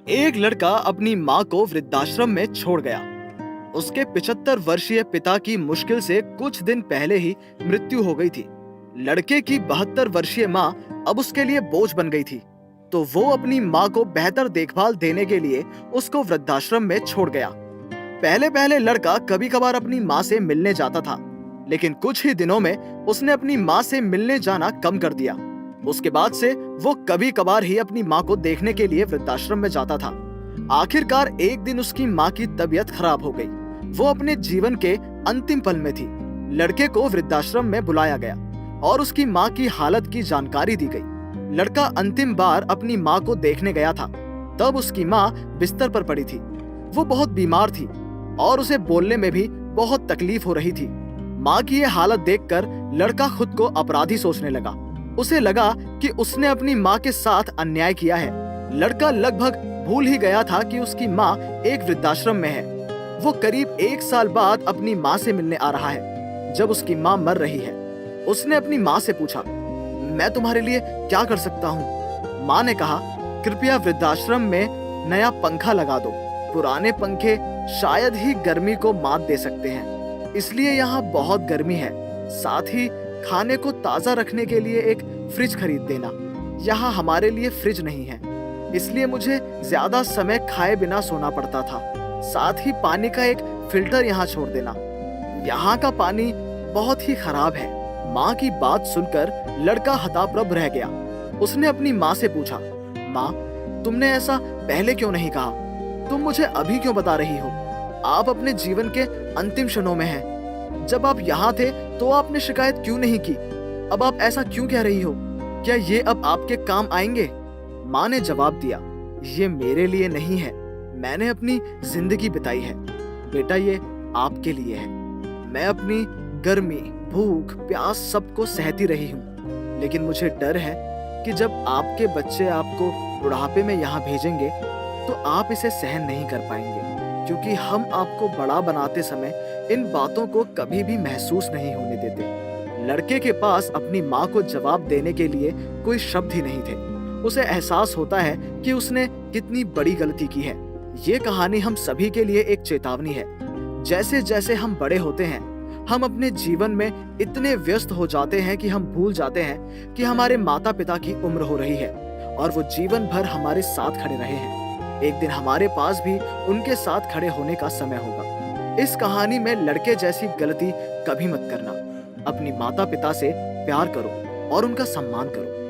एक लड़का अपनी माँ को वृद्धाश्रम में छोड़ गया। उसके 75 वर्षीय पिता की मुश्किल से कुछ दिन पहले ही मृत्यु हो गई थी। लड़के की 72 वर्षीय माँ अब उसके लिए बोझ बन गई थी, तो वो अपनी माँ को बेहतर देखभाल देने के लिए उसको वृद्धाश्रम में छोड़ गया। पहले पहले लड़का कभी कभार अपनी माँ से मिलने जाता था, लेकिन कुछ ही दिनों में उसने अपनी माँ से मिलने जाना कम कर दिया। उसके बाद से वो कभी कभार ही अपनी माँ को देखने के लिए वृद्धाश्रम में जाता था। आखिरकार एक दिन उसकी माँ की तबीयत खराब हो गई। वो अपने जीवन के अंतिम पल में थी। लड़के को वृद्धाश्रम में बुलाया गया और उसकी माँ की हालत की जानकारी दी गई। लड़का अंतिम बार अपनी माँ को देखने गया था, तब उसकी माँ बिस्तर पर पड़ी थी। वो बहुत बीमार थी और उसे बोलने में भी बहुत तकलीफ हो रही थी। माँ की यह हालत देखकर लड़का खुद को अपराधी सोचने लगा। उसे लगा कि उसने अपनी माँ के साथ अन्याय किया है। लड़का लगभग भूल ही गया था कि उसकी माँ एक वृद्धाश्रम में है। वो करीब 1 साल बाद अपनी माँ से मिलने आ रहा है, जब उसकी माँ मर रही है। उसने अपनी माँ से पूछा, मैं तुम्हारे लिए क्या कर सकता हूँ? माँ ने कहा, कृपया वृद्धाश्रम में नया पंखा लगा दो। पुराने पंखे शायद ही गर्मी को मात दे सकते हैं, इसलिए यहाँ बहुत गर्मी है। साथ ही खाने को ताज़ा रखने के लिए एक फ्रिज खरीद देना। यहाँ हमारे लिए फ्रिज नहीं है, इसलिए मुझे ज्यादा समय खाए बिना सोना पड़ता था। साथ ही पानी का एक फिल्टर यहाँ छोड़ देना। यहाँ का पानी बहुत ही खराब है। माँ की बात सुनकर लड़का हताप्रभ रह गया। उसने अपनी माँ से पूछा, माँ, तुमने ऐसा पहले क्यों नहीं कहा? तुम मुझे अभी क्यों बता रही हो? आप अपने जीवन के अंतिम क्षणों में हैं। जब आप यहाँ थे तो आपने शिकायत क्यों नहीं की? अब आप ऐसा क्यों कह रही हो? क्या ये अब आपके काम आएंगे? माँ ने जवाब दिया, ये मेरे लिए नहीं है, मैंने अपनी जिंदगी बिताई है। बेटा, ये आपके लिए है। मैं अपनी गर्मी, भूख, प्यास सबको सहती रही हूँ, लेकिन मुझे डर है कि जब आपके बच्चे आपको बुढ़ापे में यहाँ भेजेंगे तो आप इसे सहन नहीं कर पाएंगे, क्योंकि हम आपको बड़ा बनाते समय इन बातों को कभी भी महसूस नहीं होने देते। लड़के के पास अपनी माँ को जवाब देने के लिए कोई शब्द ही नहीं थे। उसे एहसास होता है कि उसने कितनी बड़ी गलती की है। ये कहानी हम सभी के लिए एक चेतावनी है। जैसे जैसे हम बड़े होते हैं, हम अपने जीवन में इतने व्यस्त हो जाते हैं कि हम भूल जाते हैं कि हमारे माता पिता की उम्र हो रही है और वो जीवन भर हमारे साथ खड़े रहे हैं। एक दिन हमारे पास भी उनके साथ खड़े होने का समय होगा। इस कहानी में लड़के जैसी गलती कभी मत करना। अपनी माता पिता से प्यार करो और उनका सम्मान करो।